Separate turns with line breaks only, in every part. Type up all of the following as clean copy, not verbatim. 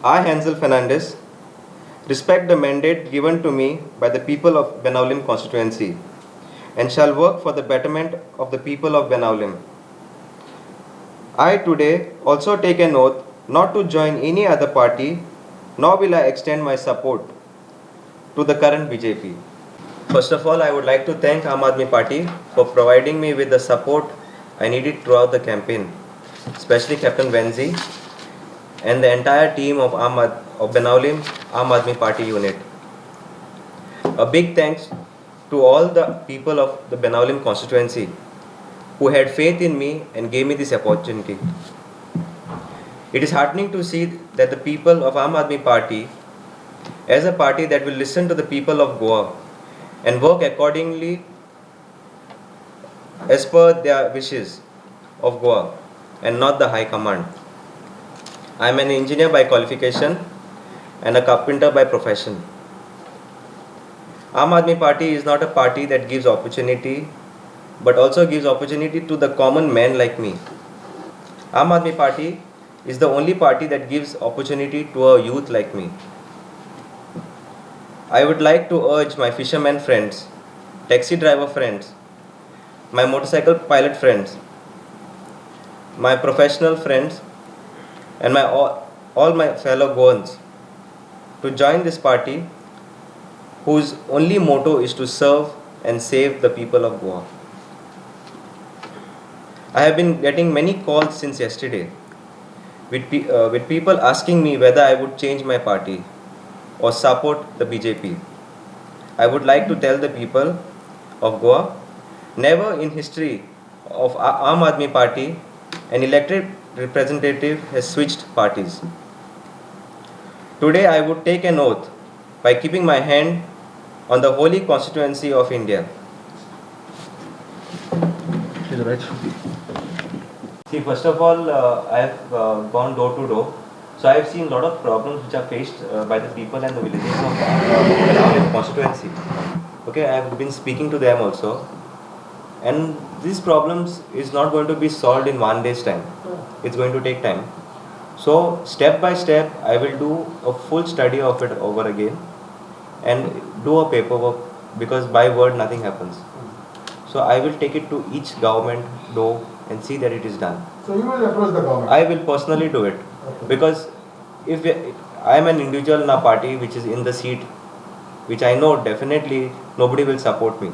I, Hansel Fernandez, respect the mandate given to me by the people of Benaulim constituency and shall work for the betterment of the people of Benaulim. I today also take an oath not to join any other party, nor will I extend my support to the current BJP. First of all, I would like to thank Aam Aadmi Party for providing me with the support I needed throughout the campaign, especially Captain Venzi and the entire team of Benaulim Aam Aadmi Party unit. A big thanks to all the people of the Benaulim constituency who had faith in me and gave me this opportunity. It is heartening to see that the people of Aam Aadmi Party, as a party that will listen to the people of Goa and work accordingly as per their wishes of Goa and not the High Command. I am an engineer by qualification and a carpenter by profession. Aam Aadmi Party is not a party that gives opportunity but also gives opportunity to the common man like me. Aam Aadmi Party is the only party that gives opportunity to a youth like me. I would like to urge my fisherman friends, taxi driver friends, my motorcycle pilot friends, my professional friends, and all my fellow Goans to join this party whose only motto is to serve and save the people of Goa. I have been getting many calls since yesterday with people asking me whether I would change my party or support the BJP. I would like to tell the people of Goa, never in history of Aam Aadmi Party an elected representative has switched parties. Today I would take an oath by keeping my hand on the holy constituency of India.
Is right.
See, first of all, I have gone door to door. So I have seen a lot of problems which are faced by the people and the villages of Benaulim constituency. Okay, I have been speaking to them also. And these problems is not going to be solved in one day's time. It's going to take time. So step by step, I will do a full study of it over again and do a paperwork, because by word nothing happens. So I will take it to each government door and see that it is done.
So you will approach the government?
I will personally do it.
Okay.
Because if I am an individual in a party which is in the seat, which I know definitely nobody will support me.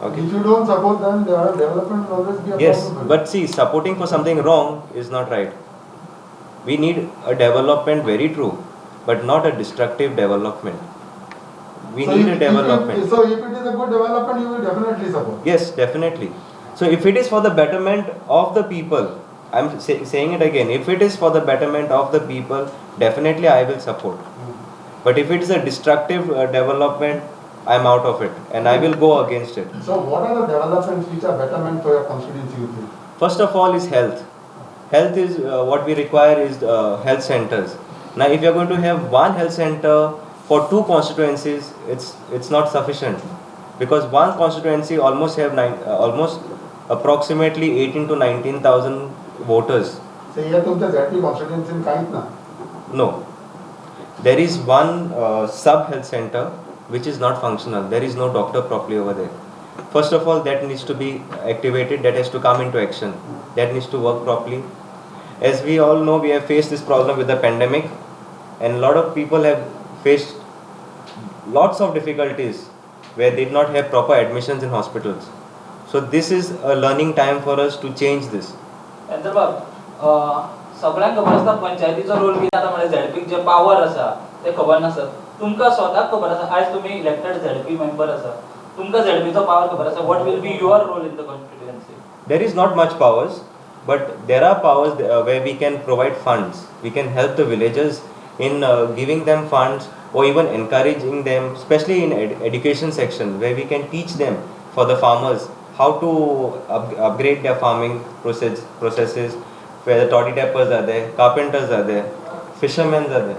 Okay.
If you don't support them, their development will always be a
Yes,
problem.
but see, supporting for something wrong is not right. We need a development, very true, but not a destructive development. We need a development.
So if it is a good development, you will definitely support?
Yes, definitely. So if it is for the betterment of the people, I'm saying it again, if it is for the betterment of the people, definitely I will support. But if it is a destructive development, I'm out of it and I will go against it.
So what are the developments which are betterment for your constituency, you think?
First of all is health. Health is what we require is health centers. Now if you're going to have one health center for two constituencies, it's not sufficient, because one constituency almost have almost approximately 18 to 19,000 voters.
So here तुमच्या ZP constituency काहीच ना?
No. There is one sub health center which is not functional. There is no doctor properly over there. First of all, that needs to be activated, that has to come into action. That needs to work properly. As we all know, we have faced this problem with the pandemic, and a lot of people have faced lots of difficulties where they did not have proper admissions in hospitals. So this is a learning time for us to change this.
सगळ्यांक खबर आसता पंचायतीचो role कितें आतां म्हणजे झेडपीक जे power आसा ते खबर नासत. तुमकां स्वताक खबर आसा, आज तुम्ही इलेक्टेड झेडपी मेंबर आसा, तुमकां झेडपीचो पावर खबर आसा. What will be your role in the constituency?
There is not much powers, but there are powers where we can provide funds. We can help the villagers in giving them funds or even encouraging them, especially in education section, where we can teach them, for the farmers, how to upgrade their farming processes, where the toddy tappers are there, carpenters are there, fishermen are there.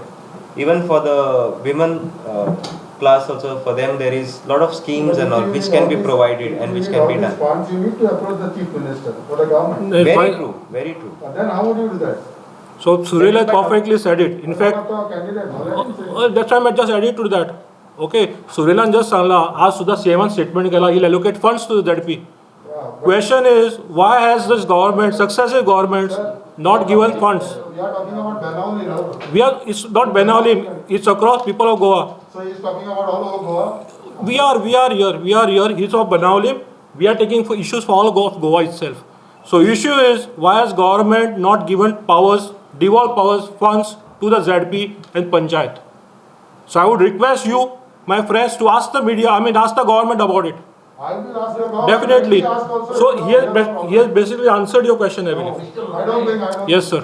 Even for the women class also, for them there is lot of schemes and all which can be provided and which can be done.
Funds, you need to approach the chief minister or the government.
Very true, very true.
But then how would you do that?
So Suril has perfectly said it. In fact,
candidate
that's why I just added to that. Okay, Surilan just Sangla आज सुद्धा seven statement केला, he'll allocate funds to the ZP. Question is, why has this government, successive governments, not given funds?
We are talking about Benavli now.
It's not Benali, it's across people of Goa.
So he is talking about all over Goa.
We are here, he's of Benaulim. We are taking for issues for all of Goa itself. So issue is, why has government not given powers, devolved powers, funds to the ZP and Panchayat? So I would request you, my friends, to ask the media, ask the government about it.
I will ask the government.
Definitely.
He asked also.
So he has basically answered your question, I believe.
I don't think.
Yes, sir.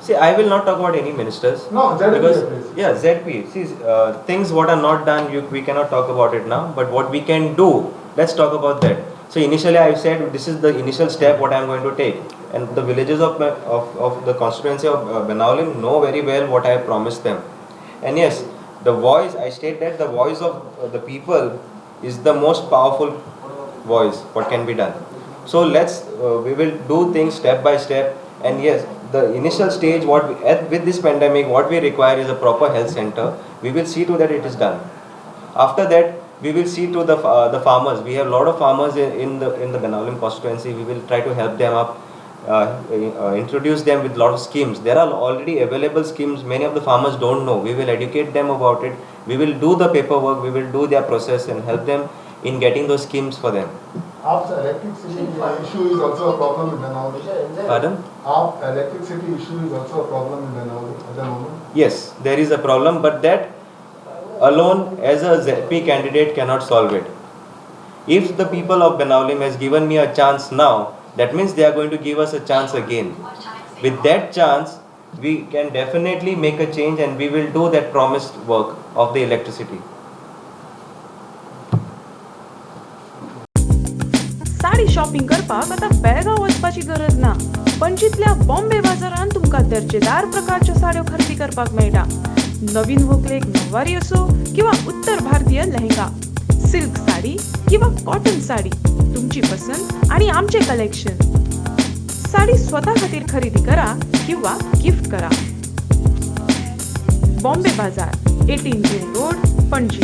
See, I will not talk about any ministers.
No, ZP,
Because,
please.
yeah, ZP. See, things what are not done, we cannot talk about it now. But what we can do, let's talk about that. So initially I said this is the initial step what I am going to take. And the villagers of the constituency of Benaulim know very well what I have promised them. And yes, the voice, I state that the voice of the people is the most powerful voice what can be done. So we will do things step by step. And yes, the initial stage with this pandemic, what we require is a proper health center. We will see to that it is done. After that, we will see to the farmers. We have a lot of farmers in the Benaulim constituency. We will try to help them up, introduce them with a lot of schemes. There are already available schemes. Many of the farmers don't know. We will educate them about it. We will do the paperwork. We will do their process and help them in getting those schemes for them.
Our electricity issue is also a problem in Benaulim.
Pardon?
Our electricity issue is also a problem in Benaulim at the moment.
Yes, there is a problem, but that alone as a ZP candidate cannot solve it. If the people of Benaulim has given me a chance now, that means they are going to give us a chance again. With that chance, we can definitely make a change and we will do that promised work of the electricity.
Sari shopping करपाक आता बेळगांव वचपाची गरज ना. पणजीतल्या बॉम्बे बाजारात तुमका दर्जेदार प्रकारच्या साड्यो खरेदी करपाक मेळटा. नवीन व्हंकलेक नववारी असो किंवा उत्तर भारतीय लेहंगा, सिल्क साडी किंवा कॉटन साडी, तुमची पसंत आणि आमचे कलेक्शन. साडी स्वतः खातीर खरेदी करा किंवा गिफ्ट करा. बॉम्बे बाजार, 18 जेल रोड, पणजी.